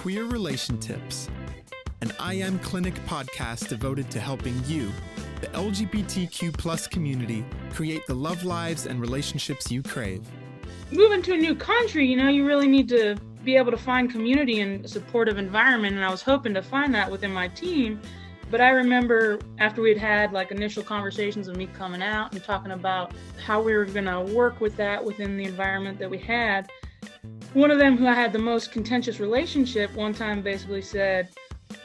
Queer Relation Tips, an iAmClinic podcast devoted to helping you, the LGBTQ plus community, create the love lives and relationships you crave. Moving to a new country, you really need to be able to find community and a supportive environment, and I was hoping to find that within my team. But I remember after we'd had initial conversations of me coming out and talking about how we were going to work with that within the environment that we had, one of them who I had the most contentious relationship one time basically said,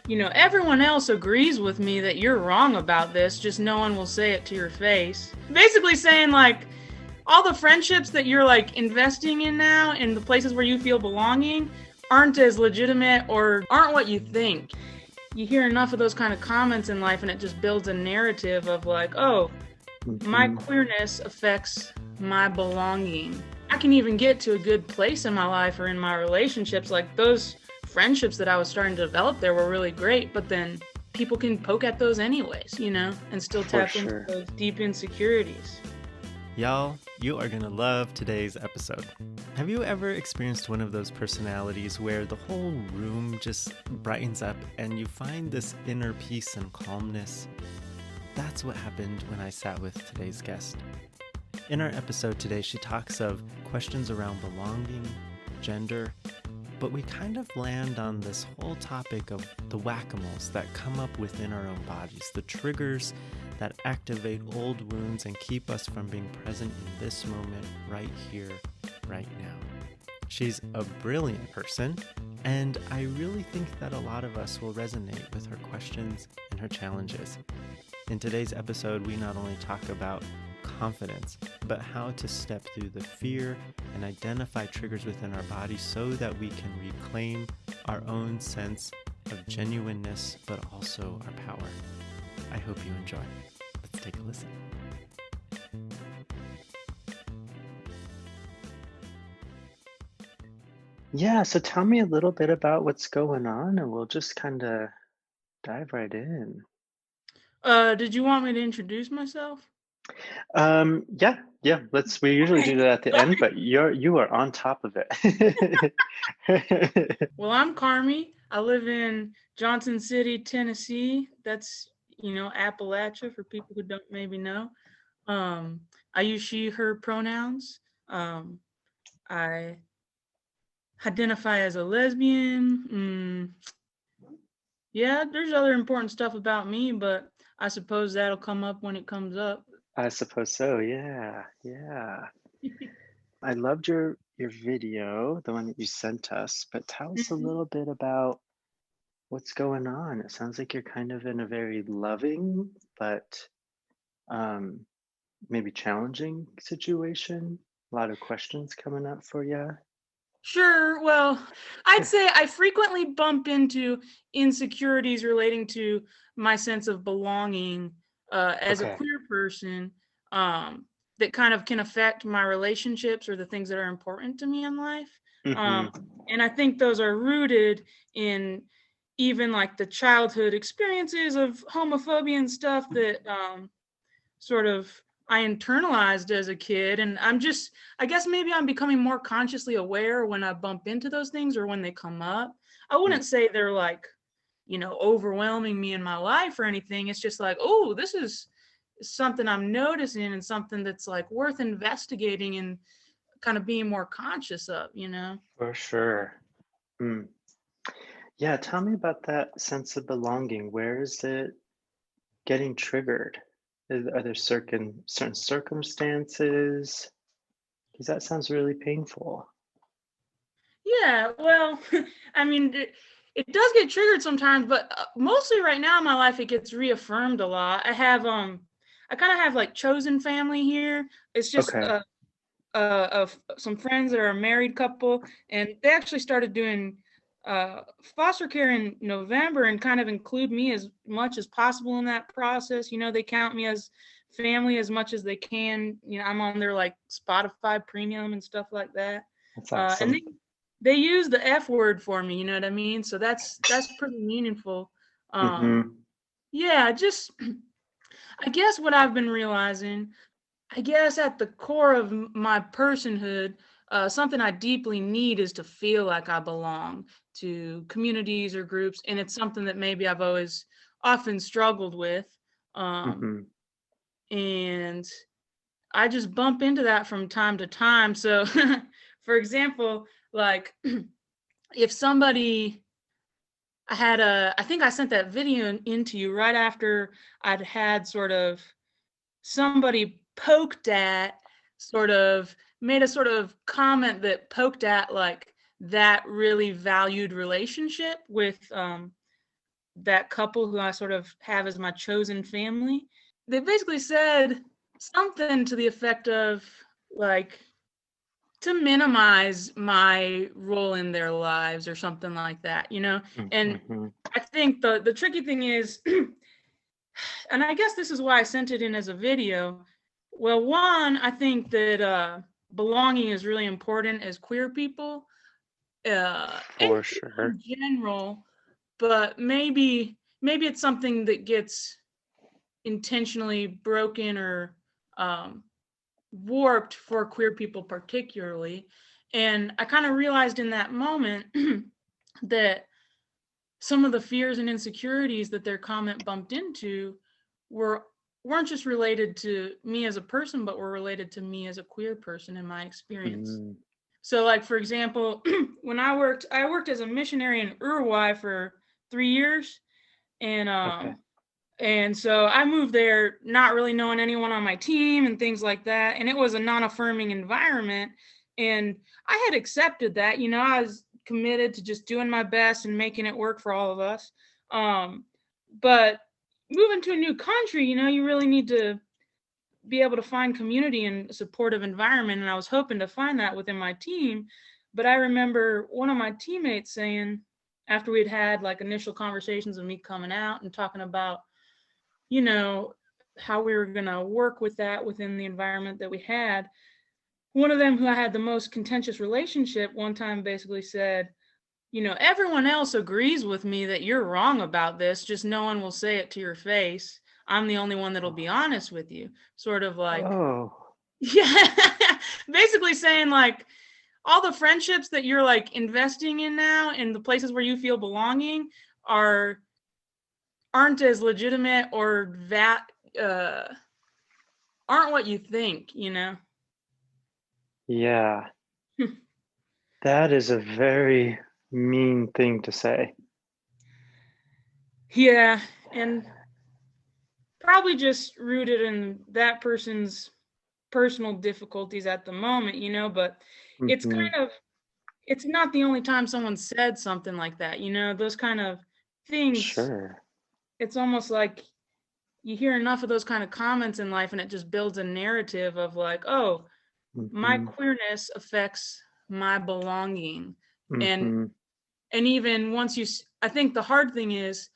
everyone else agrees with me that you're wrong about this, just no one will say it to your face. Basically saying all the friendships that you're investing in now and the places where you feel belonging aren't as legitimate or aren't what you think. You hear enough of those kind of comments in life and it just builds a narrative of my queerness affects my belonging. I can even get to a good place in my life or in my relationships. Those friendships that I was starting to develop there were really great, but then people can poke at those anyways, and still tap into those deep insecurities. Y'all, you are going to love today's episode. Have you ever experienced one of those personalities where the whole room just brightens up and you find this inner peace and calmness? That's what happened when I sat with today's guest. In our episode today, she talks of questions around belonging, gender, but we kind of land on this whole topic of the whack-a-moles that come up within our own bodies, the triggers that activate old wounds and keep us from being present in this moment right here, right now. She's a brilliant person, and I really think that a lot of us will resonate with her questions and her challenges. In today's episode, we not only talk about confidence, but how to step through the fear and identify triggers within our bodies so that we can reclaim our own sense of genuineness, but also our power. I hope you enjoy. Let's take a listen. Yeah, so tell me a little bit about what's going on and we'll just kind of dive right in. Did you want me to introduce myself? Yeah. We usually do that at the end, but you are on top of it. Well, I'm Carmi. I live in Johnson City, Tennessee. That's, Appalachia for people who don't maybe know. I use she, her pronouns. I identify as a lesbian. Yeah, there's other important stuff about me, but I suppose that'll come up when it comes up. I suppose so, yeah. I loved your video, the one that you sent us, but tell us a little bit about what's going on. It sounds like you're kind of in a very loving, but maybe challenging situation. A lot of questions coming up for you. Sure. Well, I'd say I frequently bump into insecurities relating to my sense of belonging as a queer person that kind of can affect my relationships or the things that are important to me in life. And I think those are rooted in even the childhood experiences of homophobia and stuff that sort of I internalized as a kid. And I guess maybe I'm becoming more consciously aware when I bump into those things or when they come up. I wouldn't say they're overwhelming me in my life or anything. It's just oh, this is something I'm noticing and something that's worth investigating and kind of being more conscious of, For sure. Yeah, tell me about that sense of belonging. Where is it getting triggered? Are there certain circumstances? Because that sounds really painful. Yeah, well, I mean, it does get triggered sometimes, but mostly right now in my life, it gets reaffirmed a lot. I kind of have chosen family here. It's just some friends that are a married couple, and they actually started doing foster care in November and kind of include me as much as possible in that process. They count me as family as much as they can. I'm on their Spotify premium and stuff like that. That's awesome. And they use the F word for me, you know what I mean? So that's pretty meaningful. Yeah, just I guess what I've been realizing, I guess at the core of my personhood, something I deeply need is to feel like I belong to communities or groups, and it's something that maybe I've always often struggled with. Um, Hmm. and I just bump into that from time to time. So, for example, like if somebody, I think I sent that video into you right after I'd had sort of somebody poked at, sort of made a sort of comment that poked at like that really valued relationship with that couple who I sort of have as my chosen family. They basically said something to the effect of like to minimize my role in their lives or something like that, you know? And Hmm. I think the tricky thing is, and I guess this is why I sent it in as a video. Well, one, I think that belonging is really important as queer people, and For people sure. in general, but maybe it's something that gets intentionally broken or um, warped for queer people particularly. And I kind of realized in that moment that some of the fears and insecurities that their comment bumped into were weren't just related to me as a person, but were related to me as a queer person in my experience. Mm. So like for example, when I worked as a missionary in Uruguay for 3 years, and Okay. so I moved there not really knowing anyone on my team and things like that. And it was a non-affirming environment. And I had accepted that, I was committed to just doing my best and making it work for all of us. But moving to a new country, you really need to be able to find community and a supportive environment. And I was hoping to find that within my team. But I remember one of my teammates saying, after we'd had like initial conversations of me coming out and talking about how we were going to work with that within the environment that we had. One of them who I had the most contentious relationship one time basically said, everyone else agrees with me that you're wrong about this, just no one will say it to your face. I'm the only one that'll be honest with you. Sort of like, Oh, yeah, basically saying like, all the friendships that you're like investing in now and the places where you feel belonging aren't as legitimate or that uh aren't what you think. yeah. That is a very mean thing to say. Yeah, and probably just rooted in that person's personal difficulties at the moment, but it's Hmm. kind of it's not the only time someone said something like that, those kind of things. Sure. It's almost like you hear enough of those kind of comments in life and it just builds a narrative of like, oh, my Hmm. queerness affects my belonging. and Hmm. and even once I think the hard thing is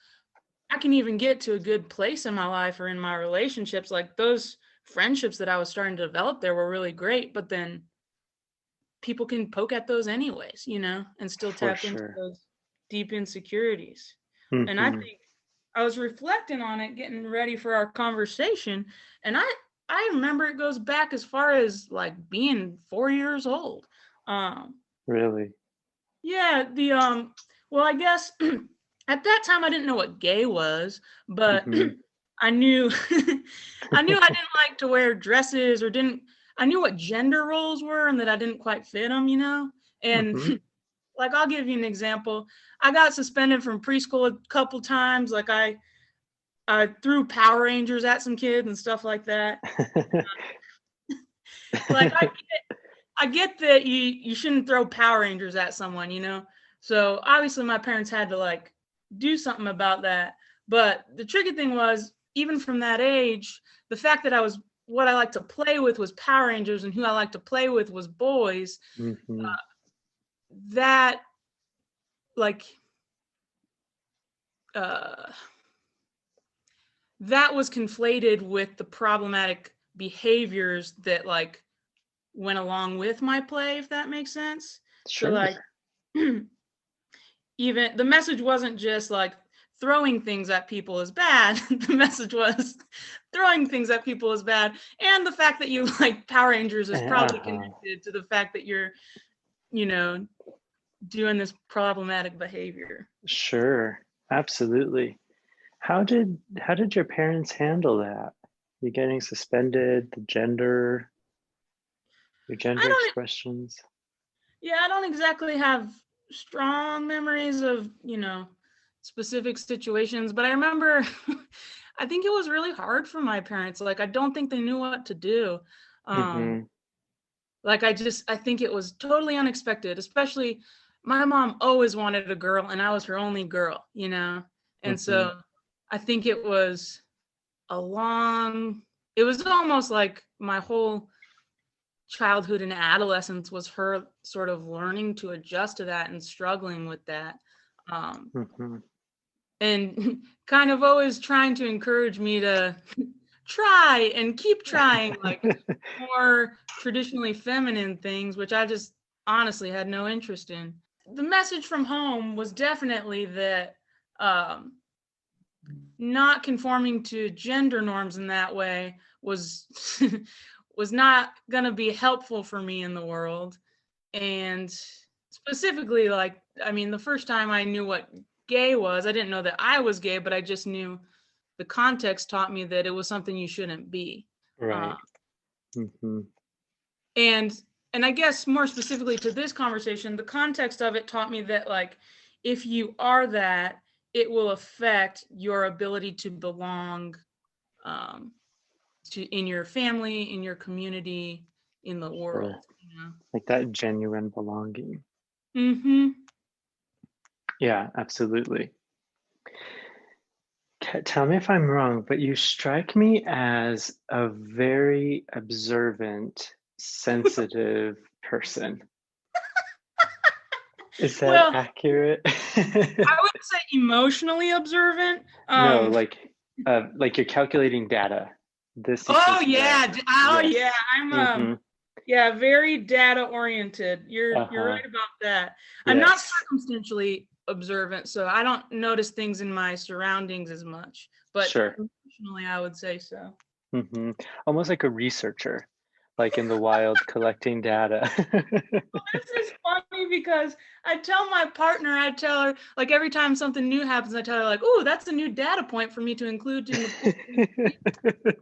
I can even get to a good place in my life or in my relationships, like those friendships that I was starting to develop there were really great, but then people can poke at those anyways, and still For tap into sure. those deep insecurities. And I Hmm. think I was reflecting on it, getting ready for our conversation, and I remember it goes back as far as like being 4 years old. Um, Really. yeah, well, I guess at that time I didn't know what gay was, but Hmm. I knew I knew I didn't like to wear dresses or didn't I knew what gender roles were and that I didn't quite fit them. And Hmm. like I'll give you an example. I got suspended from preschool a couple times. Like I threw Power Rangers at some kids and stuff like that. Like I get that you shouldn't throw Power Rangers at someone. So obviously my parents had to like do something about that. But the tricky thing was, even from that age, the fact that what I like to play with was Power Rangers and who I like to play with was boys, Hmm. that like uh that was conflated with the problematic behaviors that like went along with my play, if that makes sense. So Sure. like even the message wasn't just like throwing things at people is bad. The message was throwing things at people is bad. And the fact that you like Power Rangers is probably connected to the fact that you're, you know, doing this problematic behavior. Sure, absolutely. How did your parents handle that? You getting suspended, the gender, your gender expressions? Yeah, I don't exactly have strong memories of, you know, specific situations, but I remember I think it was really hard for my parents. Like, I don't think they knew what to do. Like, I think it was totally unexpected, especially my mom always wanted a girl and I was her only girl, you know? And so I think it was it was almost like my whole childhood and adolescence was her sort of learning to adjust to that and struggling with that. And kind of always trying to encourage me to try and keep trying like more traditionally feminine things, which I just honestly had no interest in. The message from home was definitely that not conforming to gender norms in that way was was not going to be helpful for me in the world. And specifically, like, I mean, the first time I knew what gay was, I didn't know that I was gay, but I just knew the context taught me that it was something you shouldn't be. Right. And I guess more specifically to this conversation, the context of it taught me that, like, if you are that, it will affect your ability to belong in your family, in your community, in the world. You know? Like that genuine belonging. Yeah, absolutely. Tell me if I'm wrong, but you strike me as a very observant, sensitive person. Is that accurate? I would say emotionally observant. No, like you're calculating data. I'm very data oriented. You're right about that. I'm not circumstantially observant, so I don't notice things in my surroundings as much. But emotionally, I would say so. Almost like a researcher, like in the wild collecting data. Well, this is funny because I tell her, like, every time something new happens, I tell her, like, oh, that's a new data point for me to include in the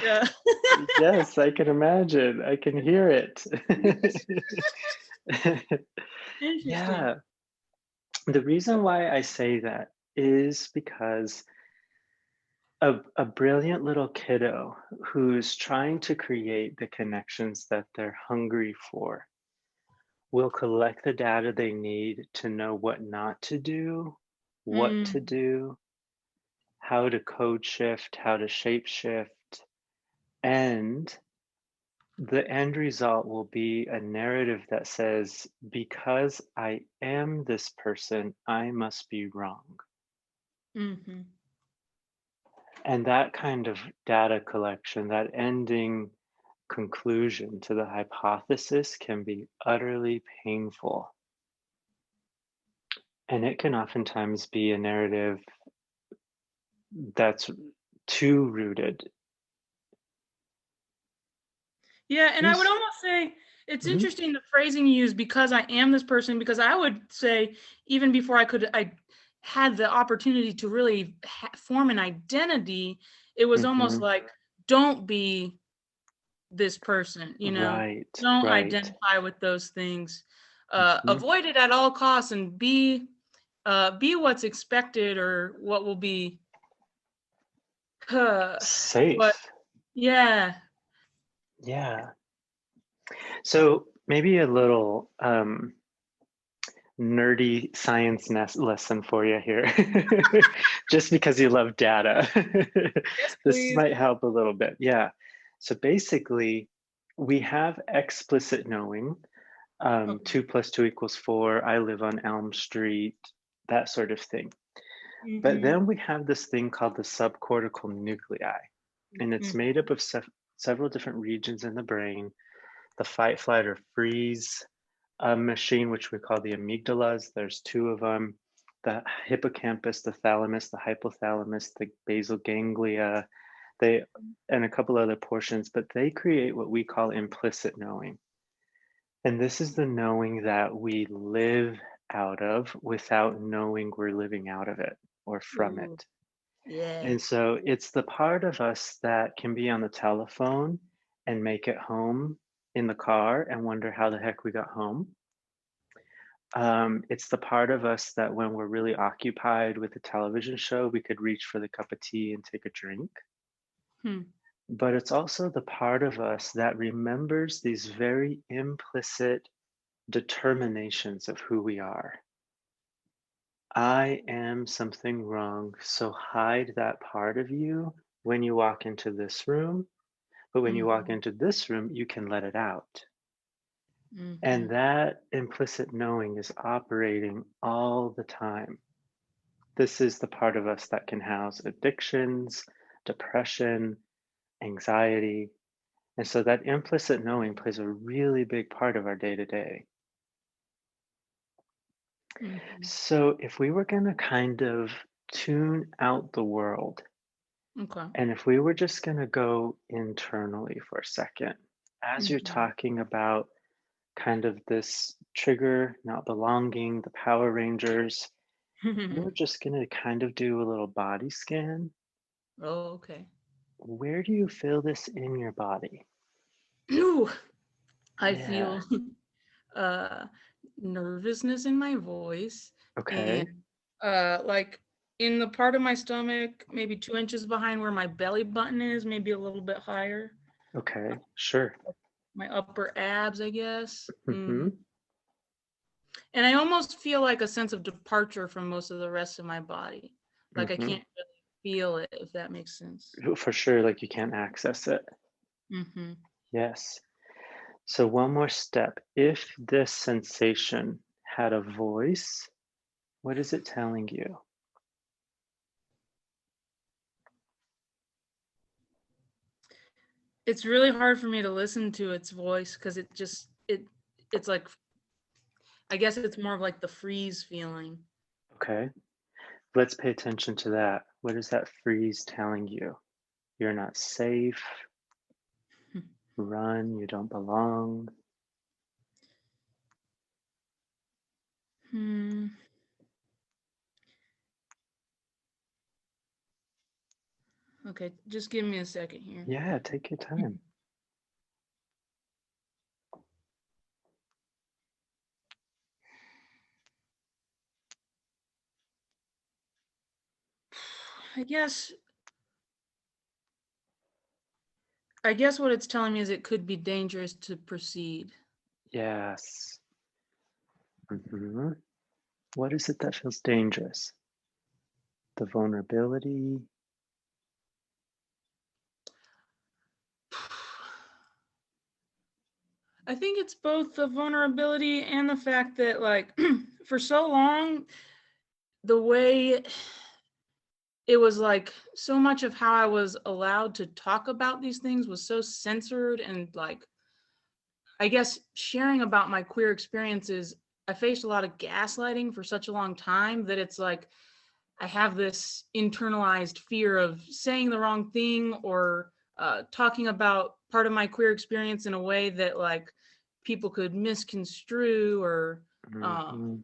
yeah. Yes, I can imagine. I can hear it. Yeah. The reason why I say that is because a brilliant little kiddo who's trying to create the connections that they're hungry for will collect the data they need to know what not to do, what to do, how to code shift, how to shape shift, and the end result will be a narrative that says, because I am this person, I must be wrong. And that kind of data collection, that ending conclusion to the hypothesis, can be utterly painful. And it can oftentimes be a narrative that's too rooted. Yeah, and I would almost say it's interesting the phrasing you use, because I am this person, because I would say even before I had the opportunity to really form an identity, it was almost like, don't be this person, you know, don't identify with those things, avoid it at all costs, and be what's expected or what will be safe. Yeah. So maybe a little nerdy science lesson for you here, just because you love data. Yes, this might help a little bit. Yeah. So basically, we have explicit knowing. 2 + 2 = 4. I live on Elm Street, that sort of thing. But then we have this thing called the subcortical nuclei, and it's made up of several different regions in the brain. The fight, flight, or freeze machine, which we call the amygdalas. There's 2 of them. the hippocampus, the thalamus, the hypothalamus, the basal ganglia, they and a couple other portions, but they create what we call implicit knowing. And this is the knowing that we live out of without knowing we're living out of it or from Ooh, it. yeah. And so it's the part of us that can be on the telephone and make it home in the car and wonder how the heck we got home. It's the part of us that when we're really occupied with a television show, we could reach for the cup of tea and take a drink. Hmm. But it's also the part of us that remembers these very implicit determinations of who we are. I am something wrong, so hide that part of you when you walk into this room. But when you walk Mm-hmm. into this room, you can let it out. Mm-hmm. And that implicit knowing is operating all the time. This is the part of us that can house addictions, depression, anxiety. And so that implicit knowing plays a really big part of our day to day. Mm-hmm. So if we were going to kind of tune out the world, Okay. and if we were just going to go internally for a second, as you're Mm-hmm. talking about kind of this trigger, not belonging, the Power Rangers, we were just going to kind of do a little body scan. Oh, okay. Where do you feel this in your body? Ooh, I Yeah. feel uh nervousness in my voice and Okay. like in the part of my stomach, maybe 2 inches behind where my belly button is, maybe a little bit higher. Okay. Sure. My upper abs, I guess. Mm-hmm. And I almost feel like a sense of departure from most of the rest of my body. Like I Mm-hmm. can't really feel it, if that makes sense. For sure, like you can't access it. Mm-hmm. Yes. So, one more step. If this sensation had a voice, what is it telling you? It's really hard for me to listen to its voice because it's like, I guess it's more of like the freeze feeling. Okay. Let's pay attention to that. What is that freeze telling you? You're not safe. Run. You don't belong. Hmm. Okay, just give me a second here. Yeah, take your time. I guess I guess what it's telling me is it could be dangerous to proceed. Yes. What is it that feels dangerous? The vulnerability. I think it's both the vulnerability and the fact that like for so long the way it was like so much of how I was allowed to talk about these things was so censored and like I guess sharing about my queer experiences, I faced a lot of gaslighting for such a long time that it's like I have this internalized fear of saying the wrong thing or talking about part of my queer experience in a way that like people could misconstrue or um, Mhm.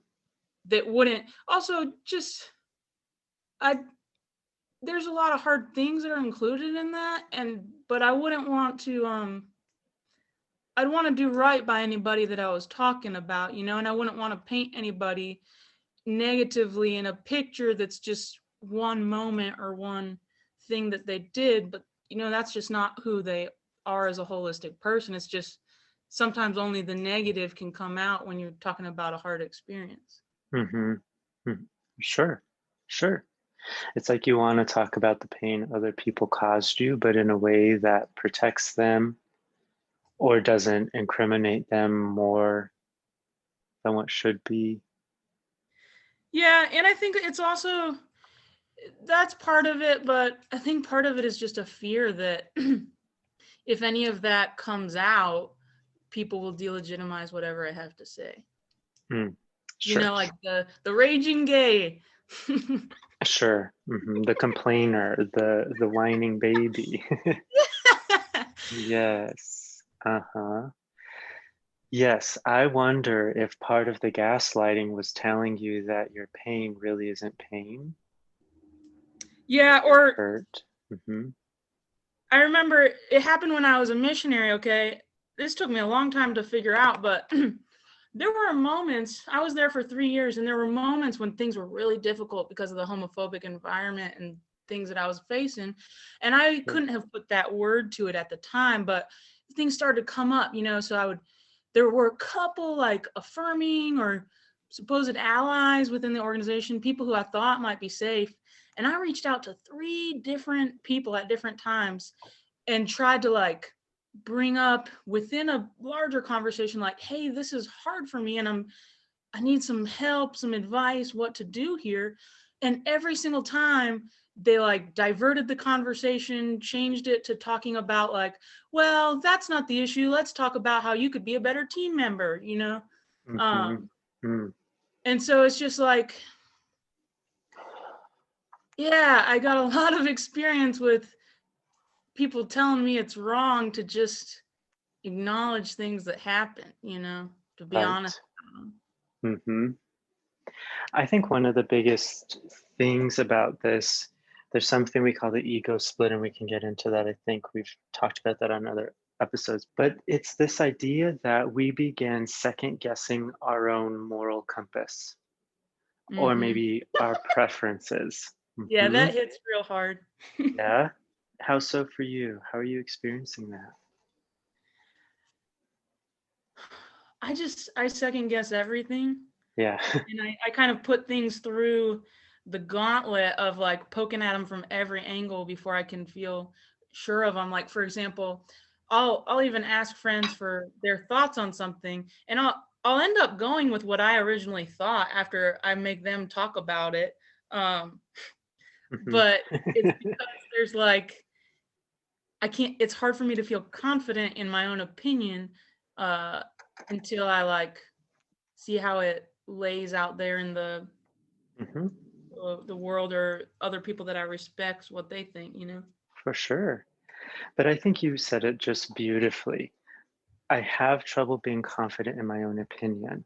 that wouldn't. Also, just I there's a lot of hard things that are included in that, and but I wouldn't want to. I'd want to do right by anybody that I was talking about, and I wouldn't want to paint anybody negatively in a picture that's just one moment or one thing that they did, but that's just not who they are as a holistic person. It's just sometimes only the negative can come out when you're talking about a hard experience. Mhm. Mhm. Sure. Sure. It's like you want to talk about the pain other people caused you, but in a way that protects them or doesn't incriminate them more than what should be. Yeah, and I think it's also that's part of it, but I think part of it is just a fear that if any of that comes out, people will delegitimize whatever I have to say. Mm. Sure. Like the raging gay. Sure. The complainer, the whining baby. Yes. Uh-huh. Yes, I wonder if part of the gaslighting was telling you that your pain really isn't pain, Yeah, your or hurt. Hmm. I remember it happened when I was a missionary, okay? This took me a long time to figure out, but there were moments, I was there for 3 years, and there were moments when things were really difficult because of the homophobic environment and things that I was facing. And I Sure. couldn't have put that word to it at the time, but things started to come up, so there were a couple like affirming or supposed allies within the organization, people who I thought might be safe. And I reached out to 3 different people at different times and tried to like bring up within a larger conversation, like, hey, this is hard for me and I need some help, some advice, what to do here. And every single time they like diverted the conversation, changed it to talking about like, well, that's not the issue. Let's talk about how you could be a better team member. Hmm. Um, Mm. and so it's just like, yeah, I got a lot of experience with people telling me it's wrong to just acknowledge things that happen, to be honest. Right. Hmm. I think one of the biggest things about this, there's something we call the ego split, and we can get into that. I think we've talked about that on other episodes, but it's this idea that we begin second guessing our own moral compass or Hmm. maybe our preferences. Yeah, Hmm. that hits real hard. Yeah. How so for you? How are you experiencing that? I second guess everything. Yeah. And I kind of put things through the gauntlet of like poking at them from every angle before I can feel sure of them. Like, for example, I'll even ask friends for their thoughts on something, and I'll end up going with what I originally thought after I make them talk about it. Um, Mhm. but it's because there's like I can't. It's hard for me to feel confident in my own opinion uh, until I like see how it lays out there in Mhm. the world or other people that I respect what they think. For sure. But I think you said it just beautifully. I have trouble being confident in my own opinion.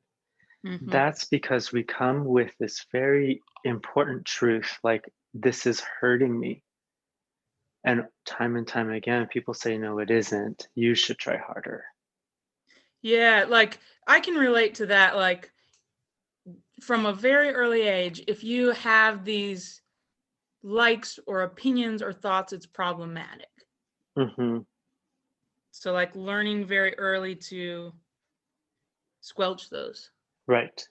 Hmm. That's because we come with this very important truth, like, this is hurting me. And time again, people say, no, it isn't. You should try harder. Yeah, like I can relate to that. Like from a very early age, if you have these likes or opinions or thoughts, it's problematic. Hmm. So like learning very early to squelch those. Right.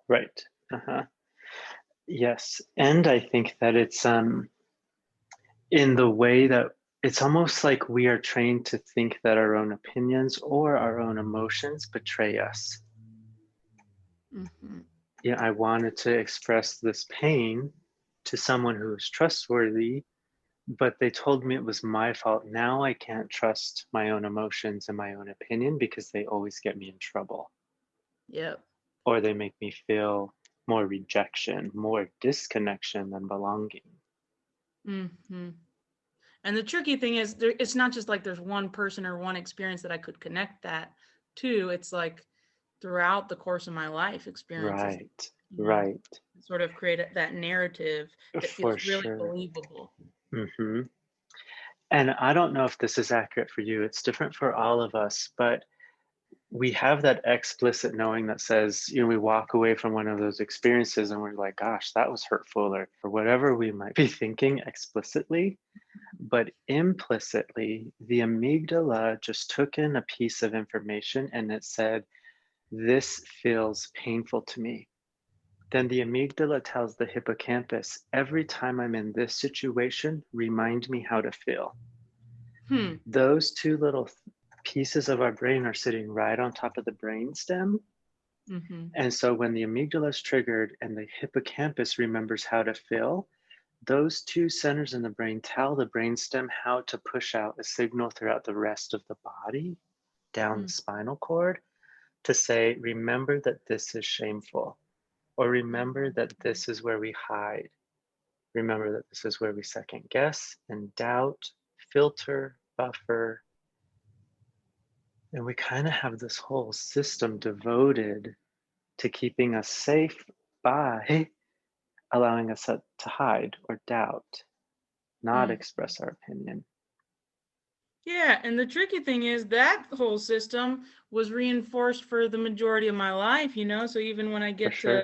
Right. Uh-huh. Yes. And I think that it's in the way that it's almost like we are trained to think that our own opinions or our own emotions betray us. Hmm. Yeah, I wanted to express this pain to someone who is trustworthy, but they told me it was my fault. Now I can't trust my own emotions and my own opinion because they always get me in trouble, Yep. or they make me feel more rejection, more disconnection than belonging. Hmm. And the tricky thing is, it's not just like there's one person or one experience that I could connect that to. It's like throughout the course of my life experiences, Right, you know, right, sort of create that narrative that for feels really sure. believable. Hmm. And I don't know if this is accurate for you. It's different for all of us, but we have that explicit knowing that says, we walk away from one of those experiences and we're like, gosh, that was hurtful, or whatever we might be thinking explicitly. But implicitly, the amygdala just took in a piece of information and it said, this feels painful to me. Then the amygdala tells the hippocampus, every time I'm in this situation, remind me how to feel. Hmm. Those two little pieces of our brain are sitting right on top of the brainstem. Mm-hmm. And so when the amygdala is triggered and the hippocampus remembers how to feel, those two centers in the brain tell the brainstem how to push out a signal throughout the rest of the body, down the Mm. spinal cord, to say, remember that this is shameful. or remember that this is where we hide. Remember that this is where we second guess and doubt, filter, buffer. And we kind of have this whole system devoted to keeping us safe by allowing us to hide or doubt, not Mm. express our opinion. Yeah, and the tricky thing is that whole system was reinforced for the majority of my life, so even when I For get to sure.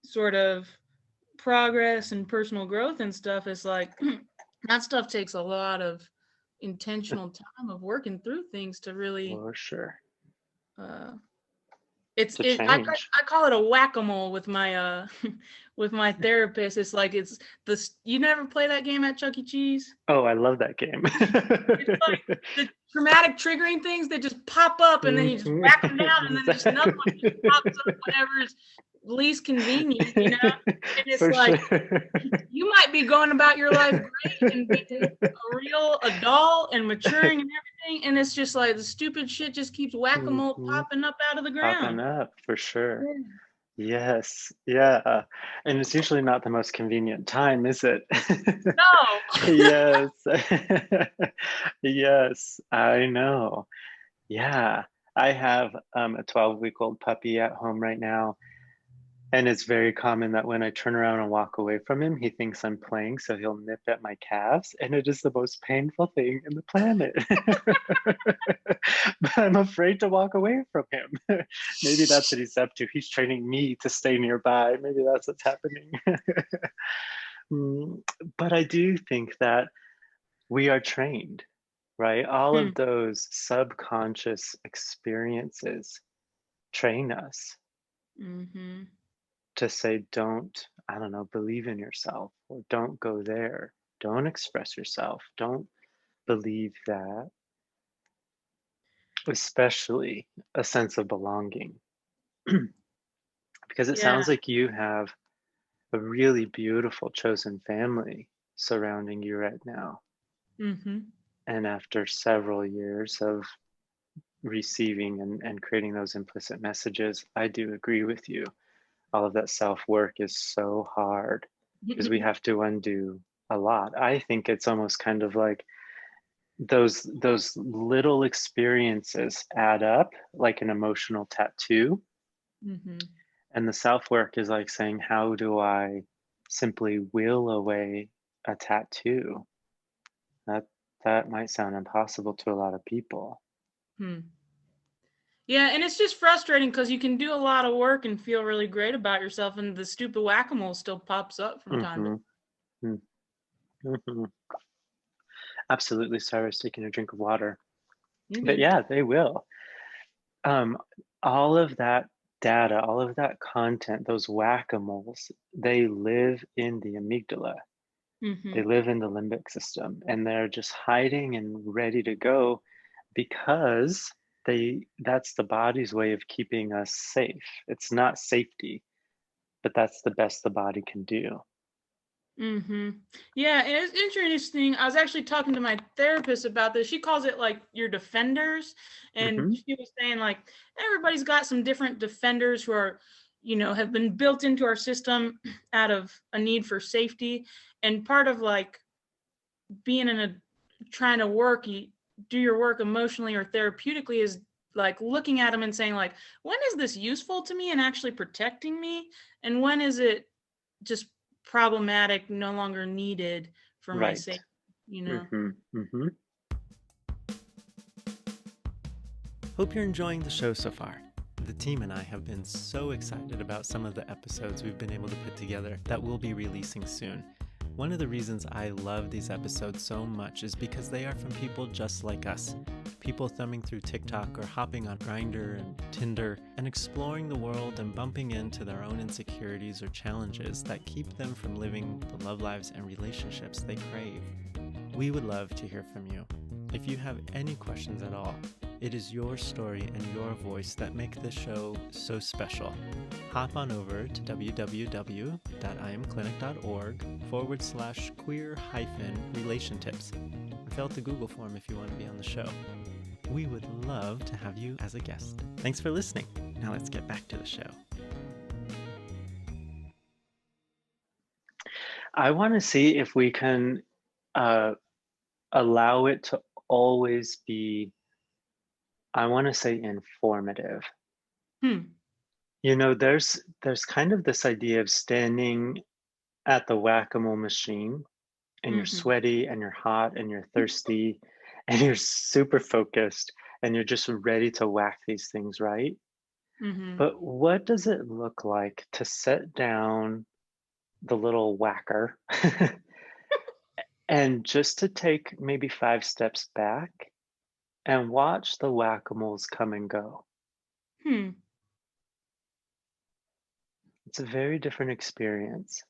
sort of progress and personal growth and stuff, it's like that stuff takes a lot of intentional time of working through things to really For sure. uh To I change. call it a whack-a-mole with my with my therapist. It's like it's you never play that game at Chuck E. Cheese? Oh, I love that game. It's like the traumatic triggering things that just pop up and then you just whack them down and then just another one just pops up whenever it's least convenient, And it's For like sure. you might be going about your life great and being a real adult and maturing and everything, and it's just like the stupid shit just keeps whack-a-mole Mhm. popping up out of the Popping ground. up, for sure. Yeah. Yes, yeah. And it's usually not the most convenient time, is it? No. Yes. Yes, I know. Yeah. I have a 12-week-old puppy at home right now. And it's very common that when I turn around and walk away from him, he thinks I'm playing, so he'll nip at my calves, and it is the most painful thing in the planet. But I'm afraid to walk away from him. Maybe that's what he's up to. He's training me to stay nearby. Maybe that's what's happening. But I do think that we are trained, right? All Hmm. of those subconscious experiences train us Mm-hmm. to say, don't, I don't know, believe in yourself, or don't go there, don't express yourself, don't believe that, especially a sense of belonging. Because it Yeah. sounds like you have a really beautiful chosen family surrounding you right now. Mm-hmm. And after several years of receiving and creating those implicit messages, I do agree with you. All of that self work is so hard because we have to undo a lot. I think it's almost kind of like those little experiences add up like an emotional tattoo. Mm-hmm. And the self work is like saying, how do I simply will away a tattoo? That that might sound impossible to a lot of people. Hmm. Yeah, and it's just frustrating because you can do a lot of work and feel really great about yourself, and the stupid whack-a-mole still pops up from time to Mm-hmm. Mm-hmm. Absolutely, Cyrus, taking a drink of water. You But good. yeah, they will. Um, all of that data, all of that content, those whack-a-moles, they live in the amygdala. Mm-hmm. They live in the limbic system, and they're just hiding and ready to go because that's the body's way of keeping us safe. It's not safety, but that's the best the body can do. Mm-hmm. Yeah, and it's interesting. I was actually talking to my therapist about this. She calls it like your defenders. And Hmm. she was saying like everybody's got some different defenders who are, have been built into our system out of a need for safety. And part of like being in a trying to do your work emotionally or therapeutically is like looking at them and saying like, when is this useful to me and actually protecting me? And when is it just problematic, no longer needed for my Right. safety, Hmm. Hmm. Hope you're enjoying the show so far. The team and I have been so excited about some of the episodes we've been able to put together that we'll be releasing soon. One of the reasons I love these episodes so much is because they are from people just like us. People thumbing through TikTok or hopping on Grindr and Tinder and exploring the world and bumping into their own insecurities or challenges that keep them from living the love lives and relationships they crave. We would love to hear from you. If you have any questions at all, it is your story and your voice that make this show so special. Hop on over to www.iamclinic.org/queer-relation-tips and fill out the Google form if you want to be on the show. We would love to have you as a guest. Thanks for listening. Now let's get back to the show. I want to see if we can uh, allow it to always be, I want to say, informative. Hmm. There's kind of this idea of standing at the whack-a-mole machine, and you're Mm-hmm. sweaty and you're hot and you're thirsty and you're super focused and you're just ready to whack these things, right? Mm-hmm. But what does it look like to set down the little whacker and just to take maybe 5 steps back and watch the whack-a-moles come and go? Hmm. It's a very different experience.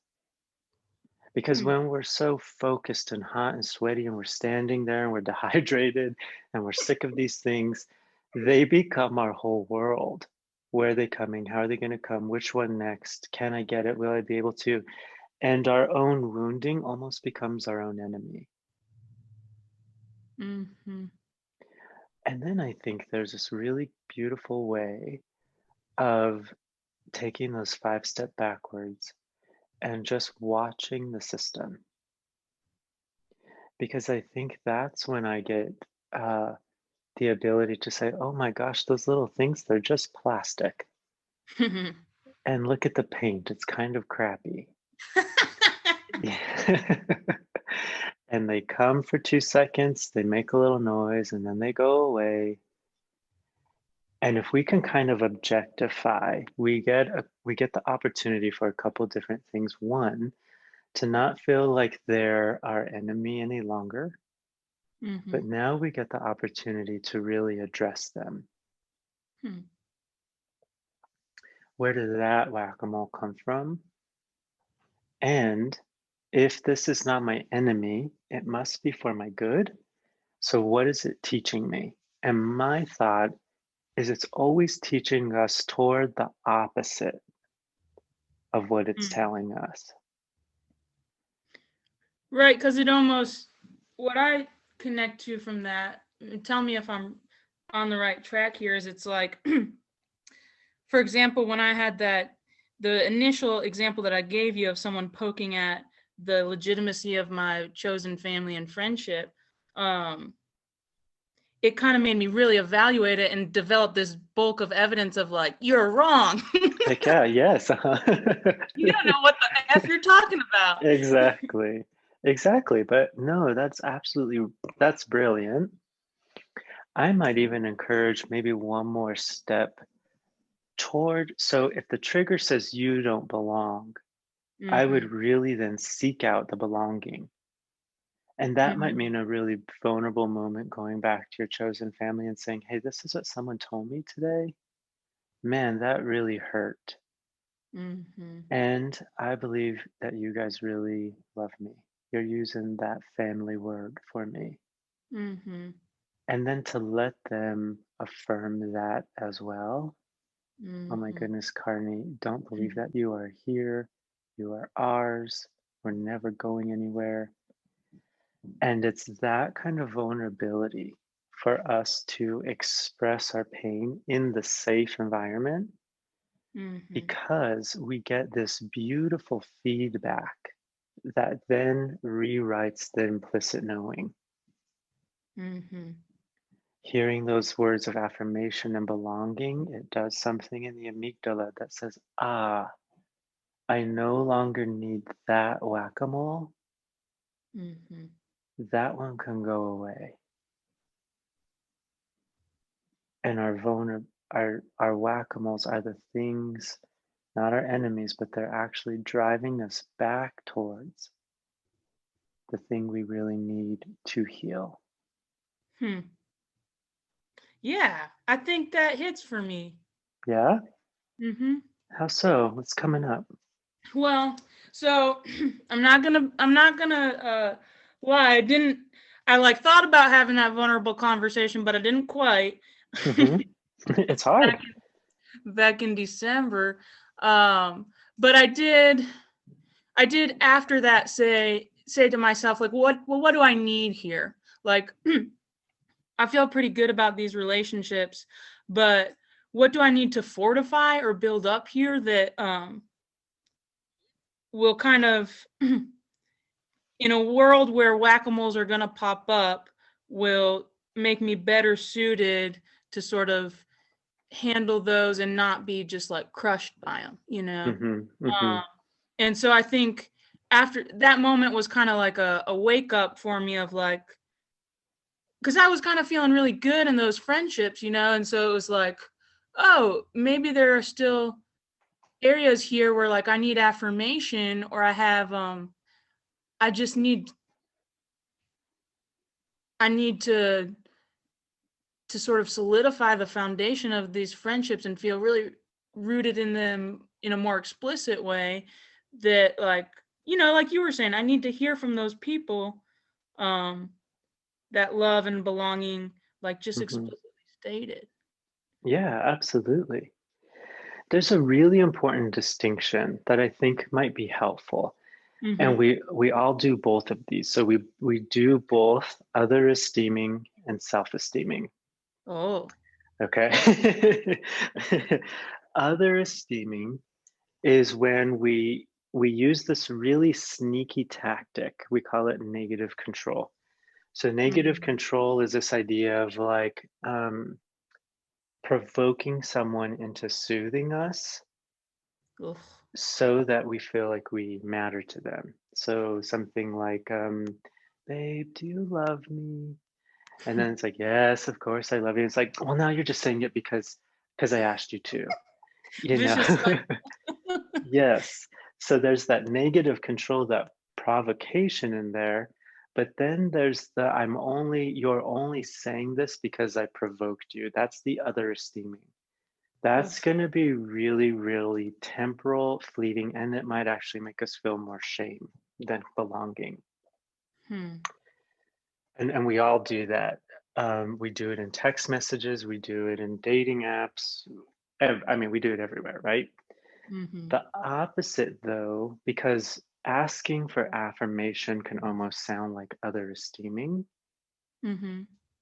Because Hmm. when we're so focused and hot and sweaty and we're standing there and we're dehydrated and we're sick of these things, they become our whole world. Where are they coming? How are they going to come? Which one next? Can I get it? Will I be able to? And our own wounding almost becomes our own enemy. Mm-hmm. And then I think there's this really beautiful way of taking those 5 step backwards and just watching the system. Because I think that's when I get uh, the ability to say, oh my gosh, those little things, they're just plastic. And look at the paint, it's kind of crappy. And they come for 2 seconds, they make a little noise, and then they go away. And if we can kind of objectify, we get the opportunity for a couple different things. One, to not feel like they're our enemy any longer, Mm-hmm. but now we get the opportunity to really address them. Hmm. Where did that whack-a-mole come from? And if this is not my enemy, it must be for my good. So, what is it teaching me? And my thought is it's always teaching us toward the opposite of what it's Hmm. telling us. Right, because it almost, what I connect to from that, tell me if I'm on the right track here, is it's like, for example, when I had the initial example that I gave you of someone poking at the legitimacy of my chosen family and friendship, um, it kind of made me really evaluate it and develop this bulk of evidence of like, you're wrong. Heck yeah, yes. You don't know what the F you're talking about. Exactly. Exactly. But no, that's brilliant. I might even encourage maybe one more step toward, so if the trigger says you don't belong, I would Mm-hmm. really then seek out the belonging. And that might Mm-hmm. mean a really vulnerable moment going back to your chosen family and saying, hey, this is what someone told me today. Man, that really hurt. Mm-hmm. And I believe that you guys really love me. You're using that family word for me. Mm-hmm. And then to let them affirm that as well. Oh my Mm-hmm. goodness, Carney, don't believe that you are here. You are ours. We're never going anywhere. And it's that kind of vulnerability for us to express our pain in the safe environment Mm-hmm. because we get this beautiful feedback that then rewrites the implicit knowing. Mm-hmm. Hearing those words of affirmation and belonging, it does something in the amygdala that says, ah, I no longer need that whack-a-mole. Mm-hmm. That one can go away. And our whack-a-moles are the things, not our enemies, but they're actually driving us back towards the thing we really need to heal. Hmm. Yeah, I think that hits for me. Yeah? Mm-hmm. How so? What's coming up? Well, so I'm not gonna lie. I like thought about having that vulnerable conversation, but I didn't quite. Hmm. It's hard. back in December. But I did after that say to myself, like, what do I need here? Like, I feel pretty good about these relationships, but what do I need to fortify or build up here that will kind of in a world where whack-a-moles are going to pop up will make me better suited to sort of handle those and not be just like crushed by them, you know? And so I think after that moment was kind of like a wake up for me of like, because I was kind of feeling really good in those friendships, you know? And so it was like, oh, maybe there are still areas here where like I need affirmation, or I have, I just need, I need to sort of solidify the foundation of these friendships and feel really rooted in them in a more explicit way, that like, you know, like you were saying, I need to hear from those people, that love and belonging, like just explicitly stated. Yeah, absolutely. There's a really important distinction that I think might be helpful. And we all do both of these. So we do both other esteeming and self-esteeming. Oh. Okay. Other esteeming is when we use this really sneaky tactic. We call it negative control. So negative control is this idea of like provoking someone into soothing us Ugh. so that we feel like we matter to them. So something like, babe, do you love me? And then it's like, yes, of course I love you. It's like, well, now you're just saying it because I asked you to, you know? Vicious cycle. Yes. So there's that negative control, that provocation in there. But then there's the you're only saying this because I provoked you. That's the other esteeming. That's going to be really, really temporal, fleeting, and it might actually make us feel more shame than belonging. And we all do that. We do it in text messages, we do it in dating apps. I mean, we do it everywhere, right? The opposite, though, because asking for affirmation can almost sound like other esteeming,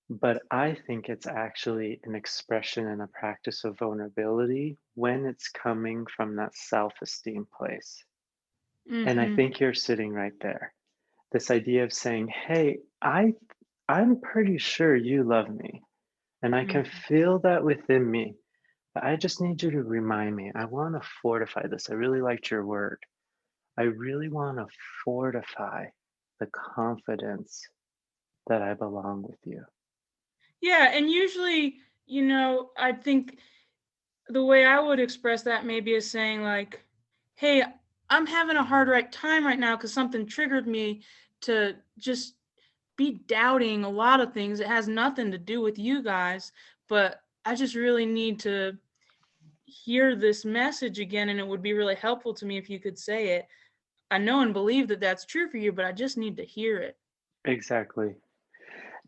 but I think it's actually an expression and a practice of vulnerability when it's coming from that self-esteem place. And I think you're sitting right there. This idea of saying, hey, I'm pretty sure you love me, and I can feel that within me. But I just need you to remind me. I want to fortify this. I really liked your word. I really want to fortify the confidence that I belong with you. Yeah, and usually, you know, I think the way I would express that maybe is saying like, hey, I'm having a hard time right now because something triggered me to just be doubting a lot of things. It has nothing to do with you guys, but I just really need to hear this message again, and it would be really helpful to me if you could say it. I know and believe that that's true for you, but I just need to hear it. Exactly.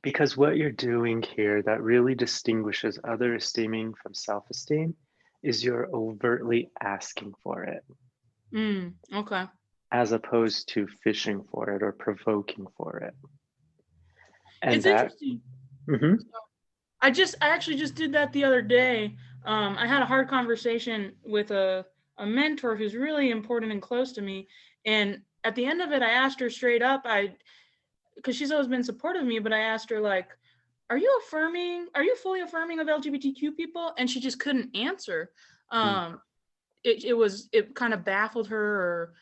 Because what you're doing here that really distinguishes other esteeming from self-esteem is you're overtly asking for it. Okay. As opposed to fishing for it or provoking for it. And it's that interesting. I actually just did that the other day. I had a hard conversation with a mentor who's really important and close to me. And at the end of it, I asked her straight up, because she's always been supportive of me, but I asked her like, are you fully affirming of LGBTQ people? And she just couldn't answer. It kind of baffled her or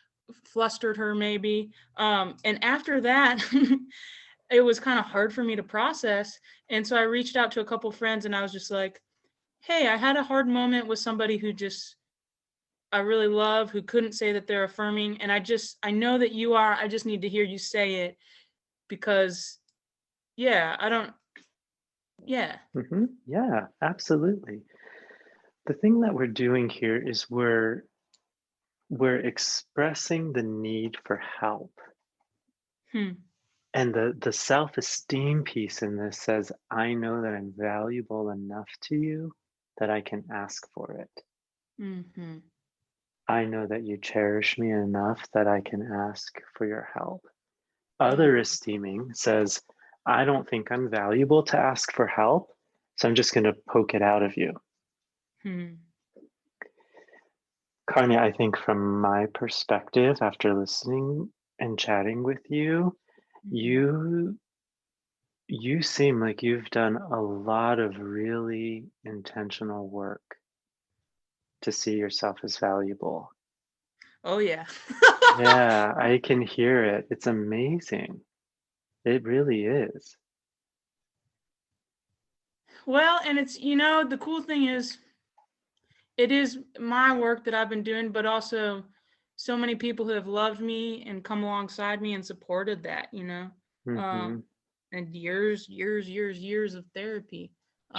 flustered her maybe. And after that, it was kind of hard for me to process. And so I reached out to a couple friends and I was just like, hey, I had a hard moment with somebody who I really love, who couldn't say that they're affirming. And I know that you are. I just need to hear you say it because, yeah, yeah. Yeah, absolutely. The thing that we're doing here is we're expressing the need for help. And the self-esteem piece in this says, I know that I'm valuable enough to you that I can ask for it. I know that you cherish me enough that I can ask for your help. Other esteeming says, I don't think I'm valuable to ask for help, so I'm just going to poke it out of you. Carmi, I think from my perspective, after listening, and chatting with you, Mhm. you you seem like you've done a lot of really intentional work to see yourself as valuable. Oh yeah. Yeah, I can hear it. It's amazing. It really is. Well, and it's, the cool thing is it is my work that I've been doing, but also so many people who have loved me and come alongside me and supported that. Um, Mhm. and years of therapy.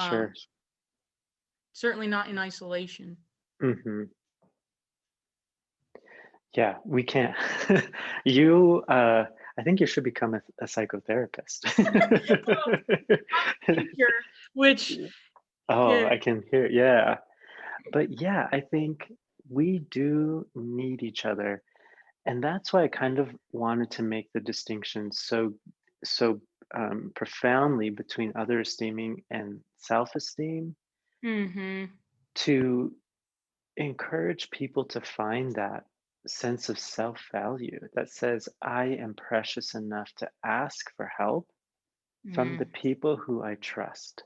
Sure. Um, Certainly not in isolation. Mhm. Yeah, we can't. You, I think you should become a psychotherapist. Well, teacher, which, Oh, yeah. I can hear, yeah. But yeah, I think we do need each other. And that's why I kind of wanted to make the distinction so profoundly between other esteeming and self-esteem, Mm-hmm. to encourage people to find that sense of self-value that says, I am precious enough to ask for help from the Mm. people who I trust.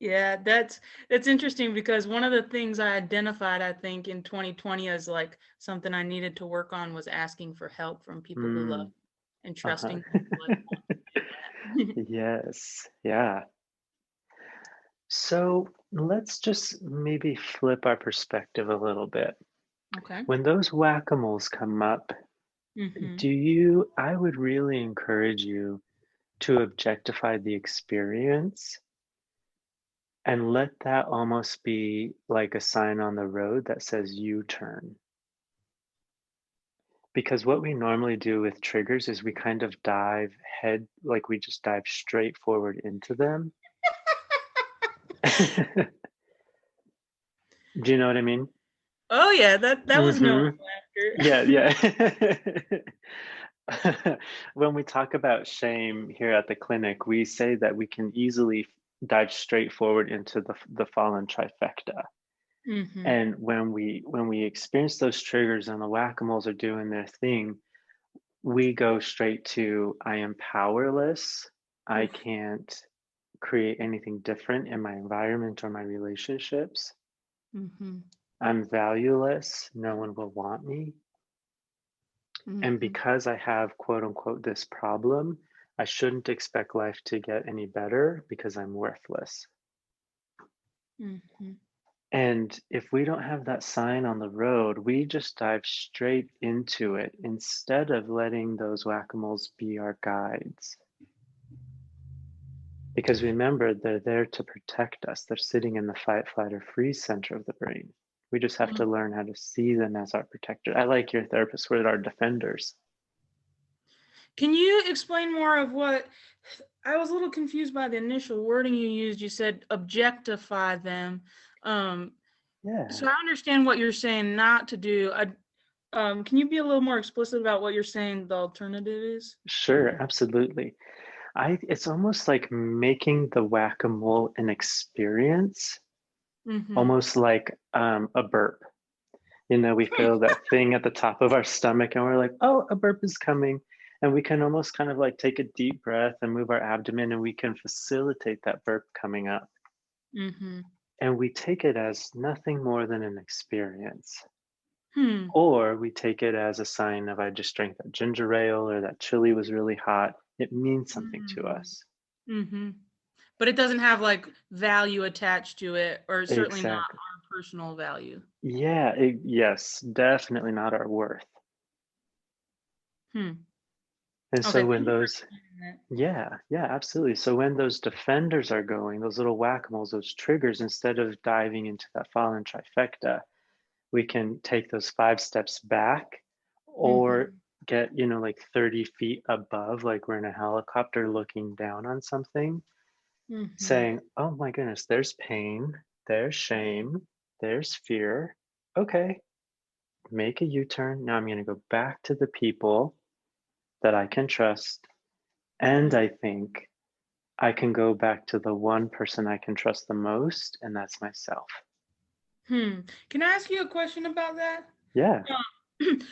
Yeah, that's interesting because one of the things I identified, I think, in 2020 as like something I needed to work on was asking for help from people who love Mm, and uh-huh. trusting people like want to do that. Yes, yeah. So let's just maybe flip our perspective a little bit. Okay. When those whack-a-moles come up, Mm-hmm. I would really encourage you to objectify the experience and let that almost be like a sign on the road that says U-turn. Because what we normally do with triggers is we kind of like we just dive straight forward into them. Do you know what I mean? Oh yeah, that was no Hmm. Yeah, laughter. yeah. When we talk about shame here at the clinic, we say that we can easily dive straight forward into the fallen trifecta. Mm-hmm. And when we experience those triggers and the whack-a-moles are doing their thing, we go straight to I am powerless. I Oof. can't create anything different in my environment or my relationships. Mm-hmm. I'm valueless. No one will want me. And Mm-hmm. because I have quote unquote this problem, I shouldn't expect life to get any better because I'm worthless. Mm-hmm. And if we don't have that sign on the road, we just dive straight into it instead of letting those whack-a-moles be our guides. Because remember, they're there to protect us. They're sitting in the fight, flight, or freeze center of the brain. We just have to learn how to see them as our protector. I like your therapist word, our defenders. Can you explain more of what I was a little confused by the initial wording you used? You said objectify them. Um, Yeah, so I understand what you're saying not to do. Can you be a little more explicit about what you're saying the alternative is? sure, absolutely. It's almost like making the whack-a-mole an experience, Mm-hmm. almost like a burp. You know, we feel that thing at the top of our stomach and we're like, oh, a burp is coming. And we can almost kind of like take a deep breath and move our abdomen and we can facilitate that burp coming up. Mm-hmm. And we take it as nothing more than an experience. Hmm. Or we take it as a sign of I just drank that ginger ale or that chili was really hot. It means something to us. Mm-hmm. But it doesn't have like value attached to it, or certainly not Exactly. our personal value. Yeah, yes, definitely not our worth. Hmm. And Okay. so Thank when you for those, explaining that. yeah, absolutely. So when those defenders are going, those little whack-a-moles, those triggers, instead of diving into that fallen trifecta, we can take those 5 steps back or Mm-hmm. get, like 30 feet above, like we're in a helicopter looking down on something, Mm-hmm. saying, oh my goodness, there's pain, there's shame, there's fear. Okay, make a U-turn. Now I'm going to go back to the people that I can trust. And I think I can go back to the one person I can trust the most, and that's myself. Hmm. Can I ask you a question about that? Yeah.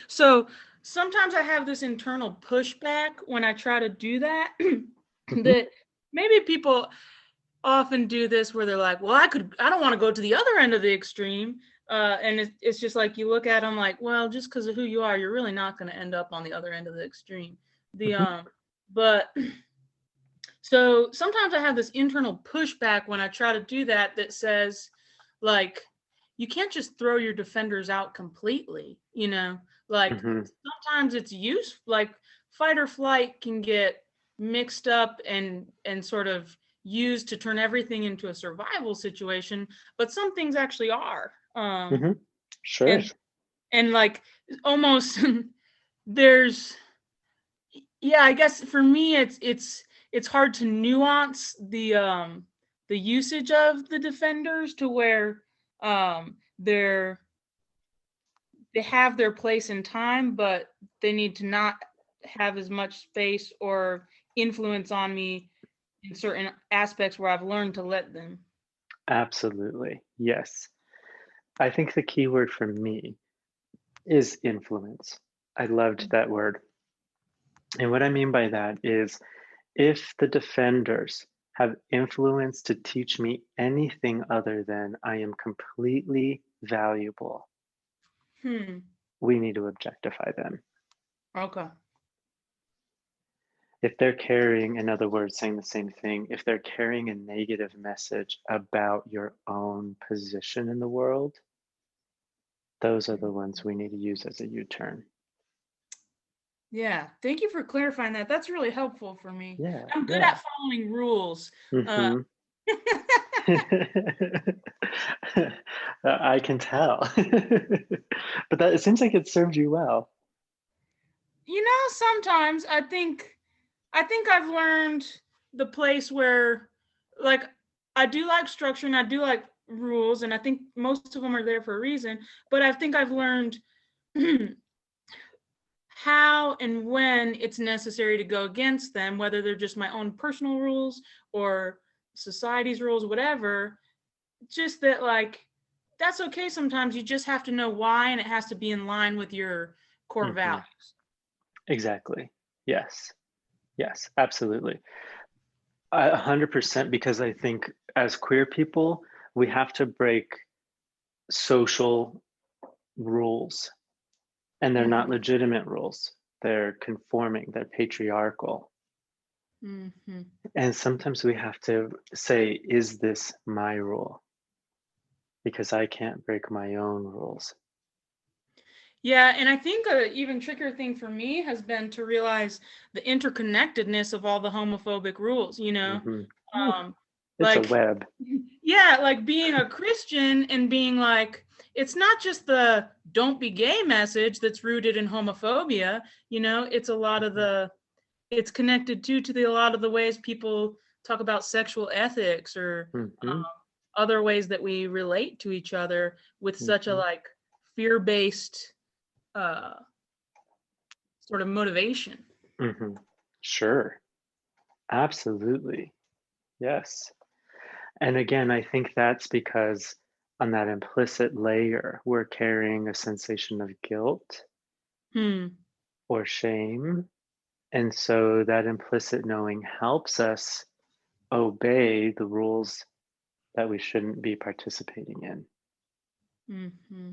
So sometimes I have this internal pushback when I try to do that. Mhm. That maybe people often do this where they're like, well, I don't want to go to the other end of the extreme. And it's just like you look at them like, well, just because of who you are, you're really not going to end up on the other end of the extreme. The Mhm. but so sometimes I have this internal pushback when I try to do that that says, like, you can't just throw your defenders out completely, you know? Like Mhm. sometimes it's use like fight or flight can get mixed up and sort of used to turn everything into a survival situation, but some things actually are. Mhm. Sure. And and like almost there's yeah, I guess for me it's hard to nuance the usage of the defenders to where they're they have their place in time, but they need to not have as much space or influence on me in certain aspects where I've learned to let them. Absolutely. Yes. I think the key word for me is influence. I loved that word. And what I mean by that is if the defenders have influence to teach me anything other than I am completely valuable, Hmm. we need to objectify them. Okay. If they're carrying, in other words, saying the same thing, if they're carrying a negative message about your own position in the world, those are the ones we need to use as a U-turn. Yeah. Thank you for clarifying that. That's really helpful for me. Yeah, I'm good yeah. at following rules. Uh, Hmm. I can tell. But that it seems like it served you well. Sometimes I think I've learned the place where, like, I do like structure and I do like rules, and I think most of them are there for a reason. But I think I've learned how and when it's necessary to go against them, whether they're just my own personal rules or society's rules, whatever. Just that, like, that's okay sometimes. You just have to know why, and it has to be in line with your core Hmm. values. Exactly. Yes. Yes, absolutely. 100% because I think as queer people, we have to break social rules, and they're not Mm-hmm. legitimate rules. They're conforming, they're patriarchal. Mm-hmm. And sometimes we have to say, is this my rule? Because I can't break my own rules. Yeah, and I think a even trickier thing for me has been to realize the interconnectedness of all the homophobic rules, Hmm. Um, It's a like, web. yeah, like being a Christian and being like, it's not just the don't be gay message that's rooted in homophobia, it's a lot of it's connected to a lot of the ways people talk about sexual ethics or Hmm. other ways that we relate to each other with such a Hmm. like fear-based uh sort of motivation. Hmm. Sure. Absolutely. Yes. And again, I think that's because on that implicit layer, we're carrying a sensation of guilt Hmm. or shame. And so that implicit knowing helps us obey the rules that we shouldn't be participating in. Mm-hmm.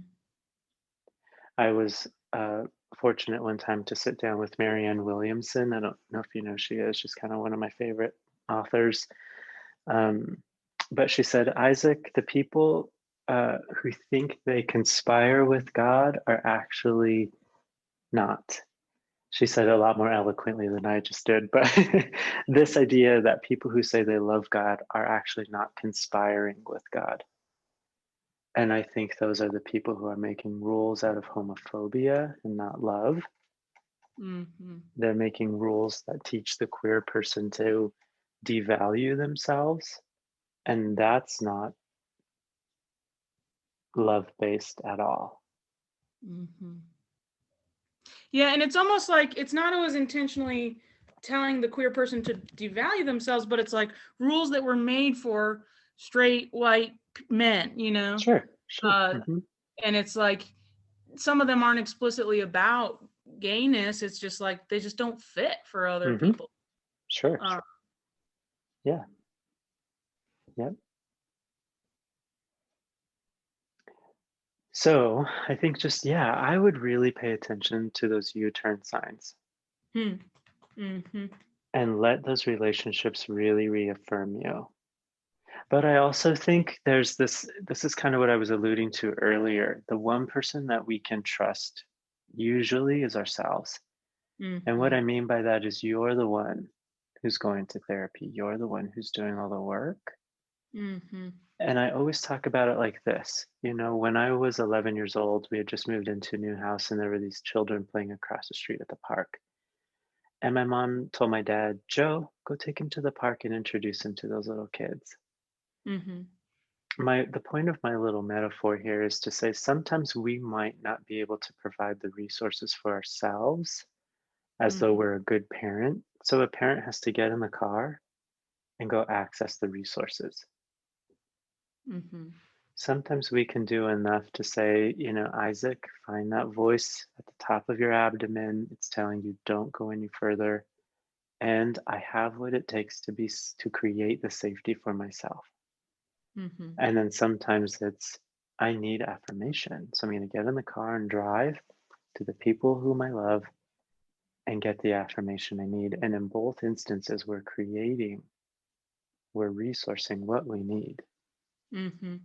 I was fortunate one time to sit down with Marianne Williamson. I don't know if you know who she is. She's kind of one of my favorite authors. Um, but she said, Isaac, the people who think they conspire with God are actually not. She said it a lot more eloquently than I just did. But this idea that people who say they love God are actually not conspiring with God. And I think those are the people who are making rules out of homophobia and not love. Mm-hmm. They're making rules that teach the queer person to devalue themselves. And that's not love based at all. Mm-hmm. Yeah, and it's almost like it's not always intentionally telling the queer person to devalue themselves, but it's like rules that were made for straight white men, Sure, sure. uh Hmm. and it's like some of them aren't explicitly about gayness. It's just like they just don't fit for other Mm-hmm. people. Sure. Yeah. Yep. So I think just, I would really pay attention to those U-turn signs Mm-hmm. and let those relationships really reaffirm you. But I also think there's this is kind of what I was alluding to earlier. The one person that we can trust usually is ourselves. And what Mm-hmm. I mean by that is you're the one who's going to therapy. You're the one who's doing all the work. Mm-hmm. And I always talk about it like this. When I was 11 years old, we had just moved into a new house and there were these children playing across the street at the park. And my mom told my dad, Joe, go take him to the park and introduce him to those little kids. Mm-hmm. The point of my little metaphor here is to say sometimes we might not be able to provide the resources for ourselves as though Mm-hmm. we're a good parent. So a parent has to get in the car and go access the resources. Mm-hmm. Sometimes we can do enough to say, Isaac, find that voice at the top of your abdomen. It's telling you don't go any further. And I have what it takes to create the safety for myself. Mm-hmm. And then sometimes it's, I need affirmation. So I'm going to get in the car and drive to the people whom I love and get the affirmation I need. And in both instances, we're resourcing what we need. Mm-hmm.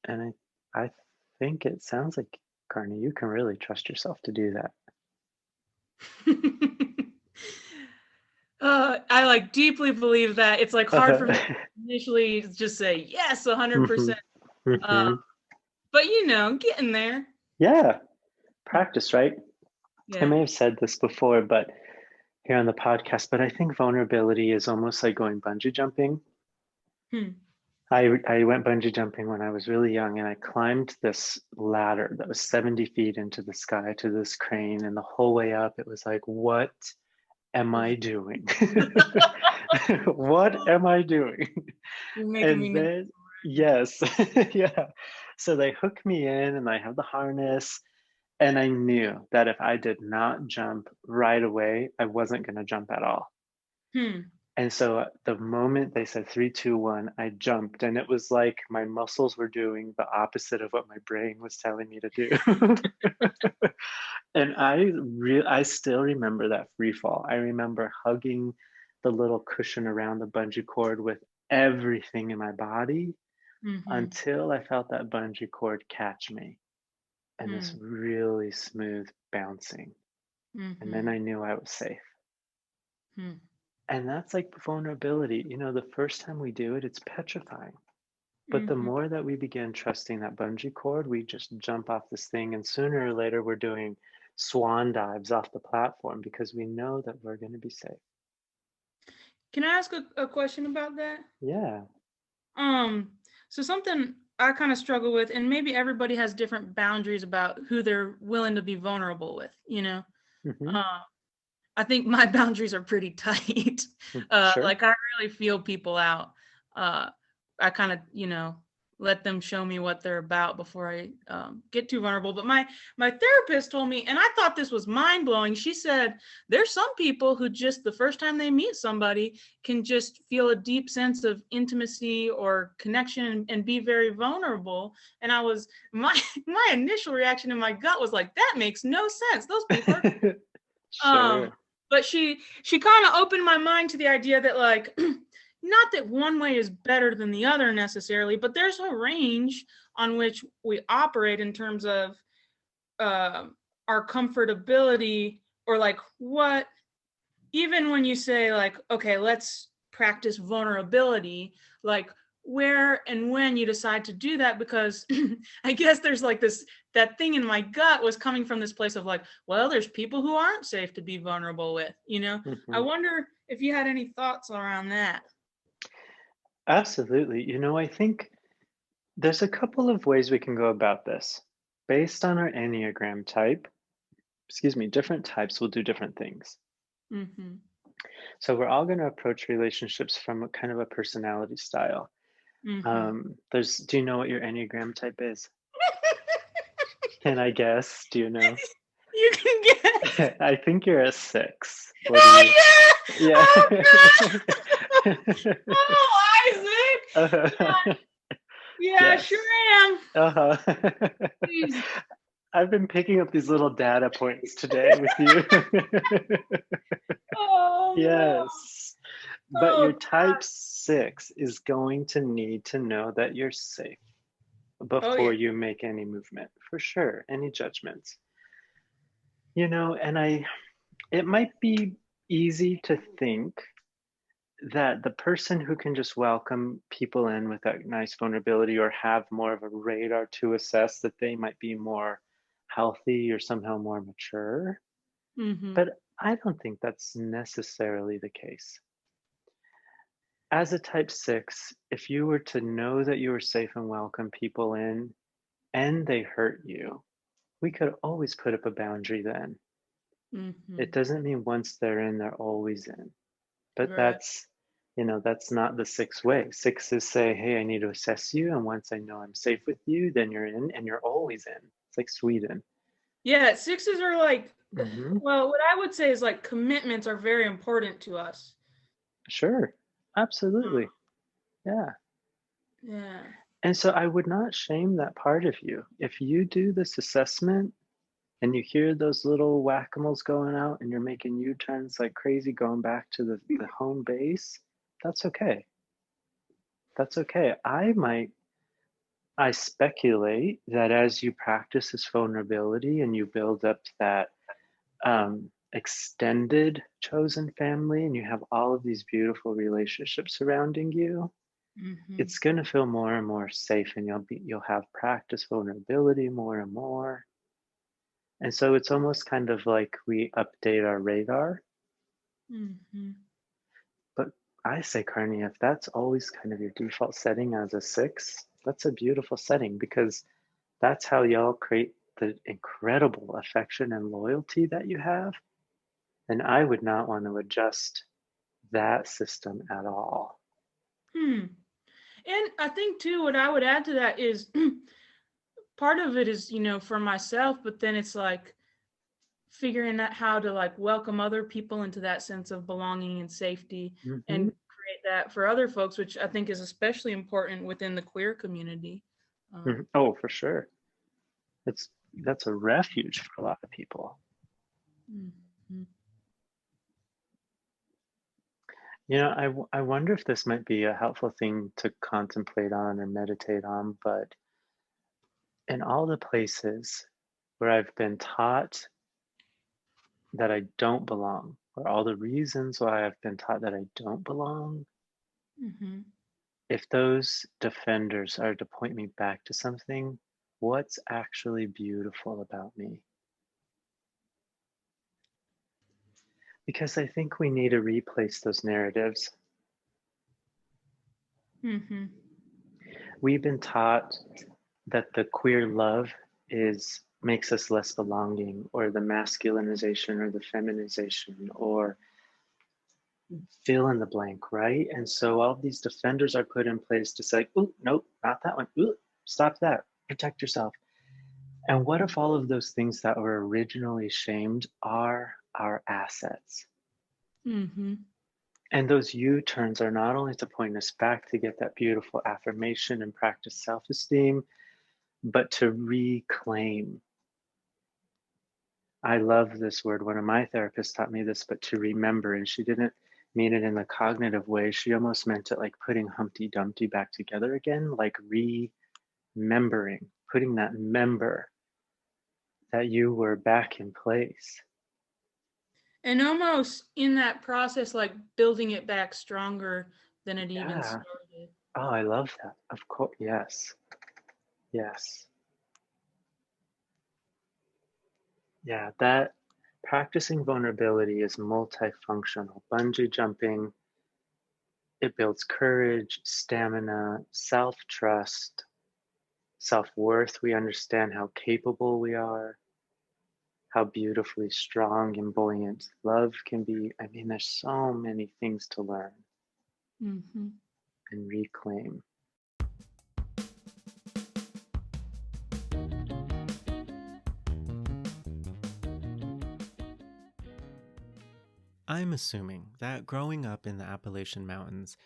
And I think it sounds like, Carney, you can really trust yourself to do that. I like deeply believe that. It's like hard for me to initially just say yes 100%. But getting there. Yeah, practice, right? Yeah. I may have said this before, but here on the podcast, but I think vulnerability is almost like going bungee jumping. I went bungee jumping when I was really young, and I climbed this ladder that was 70 feet into the sky to this crane, and the whole way up, it was like, what am I doing? What am I doing? You're making me then, yes, yeah. So they hooked me in, and I have the harness, and I knew that if I did not jump right away, I wasn't going to jump at all. And so the moment they said 3, 2, 1, I jumped, and it was like my muscles were doing the opposite of what my brain was telling me to do. And I still remember that free fall. I remember hugging the little cushion around the bungee cord with everything in my body until I felt that bungee cord catch me and this really smooth bouncing. And then I knew I was safe. And that's like vulnerability. The first time we do it, it's petrifying. But the more that we begin trusting that bungee cord, we just jump off this thing. And sooner or later, we're doing swan dives off the platform because we know that we're going to be safe. Can I ask a question about that? Yeah. So something I kind of struggle with, and maybe everybody has different boundaries about who they're willing to be vulnerable with, I think my boundaries are pretty tight. Sure. Like I really feel people out. I kind of, let them show me what they're about before I get too vulnerable. But my therapist told me, and I thought this was mind blowing. She said, there's some people who just the first time they meet somebody can just feel a deep sense of intimacy or connection and be very vulnerable. And my initial reaction in my gut was like, that makes no sense. Those people are Sure. But she kind of opened my mind to the idea that like, not that one way is better than the other necessarily, but there's a range on which we operate in terms of our comfortability, or like what, even when you say like, okay, let's practice vulnerability, like where and when you decide to do that, because I guess there's like that thing in my gut was coming from this place of like, well, there's people who aren't safe to be vulnerable with, I wonder if you had any thoughts around that. Absolutely. I think there's a couple of ways we can go about this. Based on our Enneagram type, different types will do different things. So we're all going to approach relationships from a kind of a personality style. Do you know what your Enneagram type is? Can I guess? Do you know? You can guess. I think you're a 6. What do Oh you? yeah! Yeah. Oh God! Oh, Isaac! Uh-huh. Yeah, I Yes. sure am. Uh-huh. Jeez. I've been picking up these little data points today with you. Oh no. Yes. But your Oh type 6 is going to need to know that you're safe oh yeah. before you make any movement, for sure, any judgments. And it might be easy to think that the person who can just welcome people in with that nice vulnerability or have more of a radar to assess that they might be more healthy or somehow more mature. Mm-hmm. But I don't think that's necessarily the case. As a type 6, if you were to know that you were safe and welcome people in and they hurt you, we could always put up a boundary then. Mm-hmm. It doesn't mean once they're in, they're always in. But Right. that's not the 6 way. 6 is say, hey, I need to assess you. And once I know I'm safe with you, then you're in and you're always in. It's like Sweden. Yeah, 6s are like, Hmm. well, what I would say is like commitments are very important to us. Sure. Absolutely. Yeah. Yeah. And so I would not shame that part of you. If you do this assessment and you hear those little whack-a-moles going out and you're making U-turns like crazy going back to the home base, that's okay. That's okay. I speculate that as you practice this vulnerability and you build up that extended chosen family and you have all of these beautiful relationships surrounding you, Mm-hmm. it's going to feel more and more safe, and you'll have practice vulnerability more and more. And so it's almost kind of like we update our radar. Mm-hmm. But I say, Carney, if that's always kind of your default setting as a 6, that's a beautiful setting because that's how y'all create the incredible affection and loyalty that you have. And I would not want to adjust that system at all. Hmm. And I think too, what I would add to that is part of it is, for myself, but then it's like figuring out how to like welcome other people into that sense of belonging and safety Hmm. and create that for other folks, which I think is especially important within the queer community. Oh, for sure. That's a refuge for a lot of people. Mhm. I wonder if this might be a helpful thing to contemplate on or meditate on, but in all the places where I've been taught that I don't belong, or all the reasons why I've been taught that I don't belong, Mhm. if those defenders are to point me back to something, what's actually beautiful about me? Because I think we need to replace those narratives. Mhm. We've been taught that the queer love is makes us less belonging, or the masculinization or the feminization, or fill in the blank, right? And so all these defenders are put in place to say, oh, nope, not that one. Ooh, stop that. Protect yourself. And what if all of those things that were originally shamed are our assets? Mhm. And those U-turns are not only to point us back to get that beautiful affirmation and practice self-esteem, but to reclaim. I love this word. One of my therapists taught me this, but to remember. And she didn't mean it in the cognitive way. She almost meant it like putting Humpty Dumpty back together again, like remembering, putting that member that you were back in place. And almost in that process, like building it back stronger than it even Yeah. started. Oh, I love that. Of course. Yes. Yes. Yeah. That practicing vulnerability is multifunctional. Bungee jumping, it builds courage, stamina, self trust, self worth. We understand how capable we are, how beautifully strong and buoyant love can be. I mean, there's so many things to learn Mhm. and reclaim. I'm assuming that growing up in the Appalachian Mountains,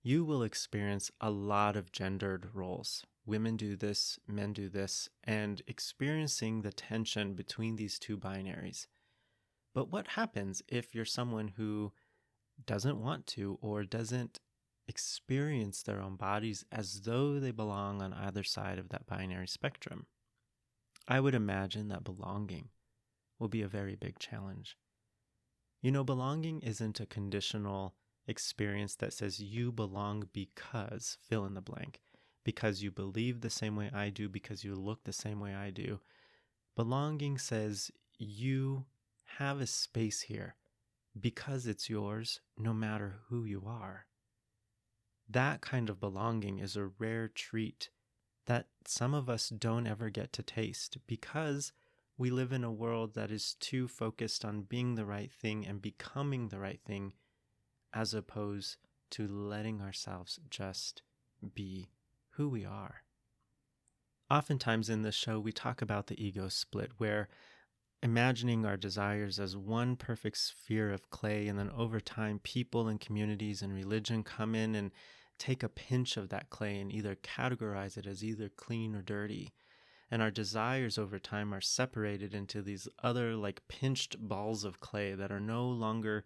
you will experience a lot of gendered roles. Women do this, men do this, and experiencing the tension between these two binaries. But what happens if you're someone who doesn't want to or doesn't experience their own bodies as though they belong on either side of that binary spectrum? I would imagine that belonging will be a very big challenge. You know, belonging isn't a conditional experience that says you belong because fill in the blank, because you believe the same way I do, because you look the same way I do. Belonging says you have a space here because it's yours no matter who you are. That kind of belonging is a rare treat that some of us don't ever get to taste because we live in a world that is too focused on being the right thing and becoming the right thing, as opposed to letting ourselves just be who we are. Oftentimes in this show, we talk about the ego split, where imagining our desires as one perfect sphere of clay, and then over time, people and communities and religion come in and take a pinch of that clay and either categorize it as either clean or dirty. And our desires over time are separated into these other like pinched balls of clay that are no longer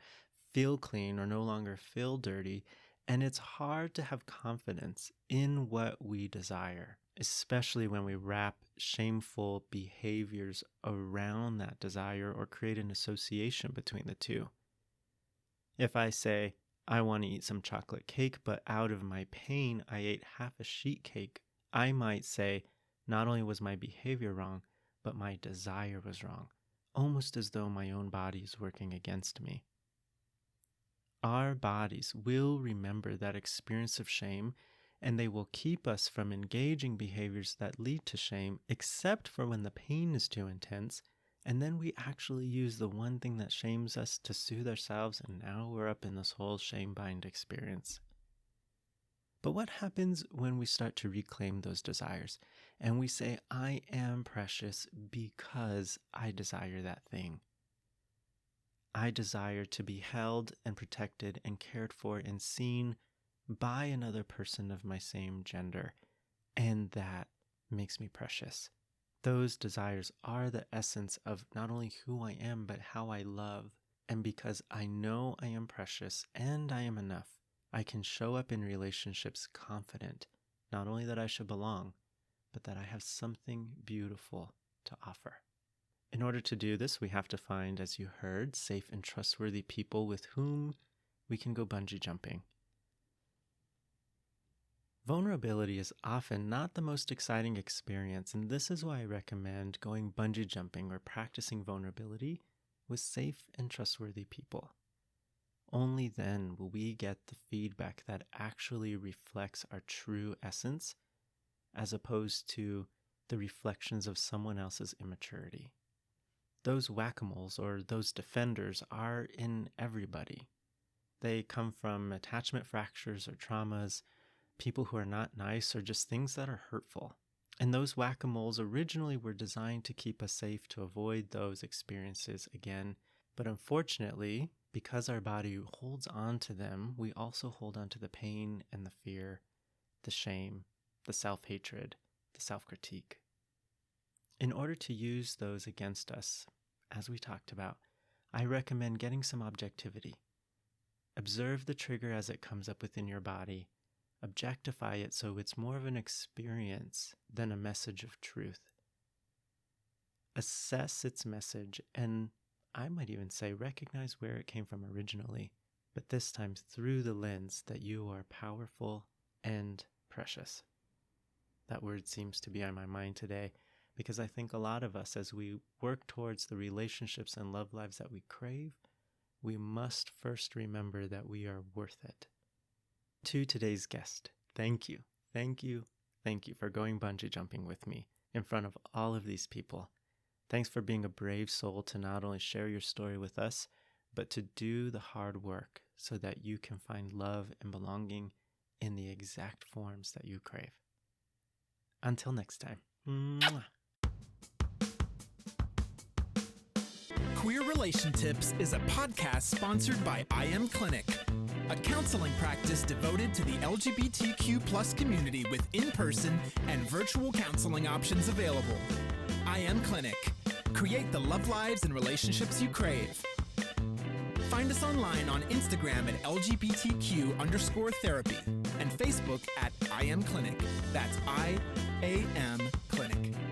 feel clean or no longer feel dirty. And it's hard to have confidence in what we desire, especially when we wrap shameful behaviors around that desire or create an association between the two. If I say, I want to eat some chocolate cake, but out of my pain, I ate half a sheet cake, I might say, not only was my behavior wrong, but my desire was wrong, almost as though my own body is working against me. Our bodies will remember that experience of shame, and they will keep us from engaging behaviors that lead to shame, except for when the pain is too intense, and then we actually use the one thing that shames us to soothe ourselves, and now we're up in this whole shame-bind experience. But what happens when we start to reclaim those desires and we say, I am precious because I desire that thing? I desire to be held and protected and cared for and seen by another person of my same gender, and that makes me precious. Those desires are the essence of not only who I am, but how I love. And because I know I am precious and I am enough, I can show up in relationships confident, not only that I should belong, but that I have something beautiful to offer. In order to do this, we have to find, as you heard, safe and trustworthy people with whom we can go bungee jumping. Vulnerability is often not the most exciting experience, and this is why I recommend going bungee jumping or practicing vulnerability with safe and trustworthy people. Only then will we get the feedback that actually reflects our true essence, as opposed to the reflections of someone else's immaturity. Those whack-a-moles or those defenders are in everybody. They come from attachment fractures or traumas, people who are not nice, or just things that are hurtful. And those whack-a-moles originally were designed to keep us safe, to avoid those experiences again. But unfortunately, because our body holds on to them, we also hold on to the pain and the fear, the shame, the self-hatred, the self-critique. In order to use those against us, as we talked about, I recommend getting some objectivity. Observe the trigger as it comes up within your body. Objectify it so it's more of an experience than a message of truth. Assess its message, and I might even say recognize where it came from originally, but this time through the lens that you are powerful and precious. That word seems to be on my mind today because I think a lot of us, as we work towards the relationships and love lives that we crave, we must first remember that we are worth it. To today's guest, thank you for going bungee jumping with me in front of all of these people. Thanks for being a brave soul to not only share your story with us, but to do the hard work so that you can find love and belonging in the exact forms that you crave. Until next time. Mwah. Queer Relation Tips is a podcast sponsored by iAmClinic, a counseling practice devoted to the LGBTQ plus community with in-person and virtual counseling options available. iAmClinic. Create the love lives and relationships you crave. Find us online on Instagram at LGBTQ_therapy and Facebook at iAmClinic. That's iAmClinic.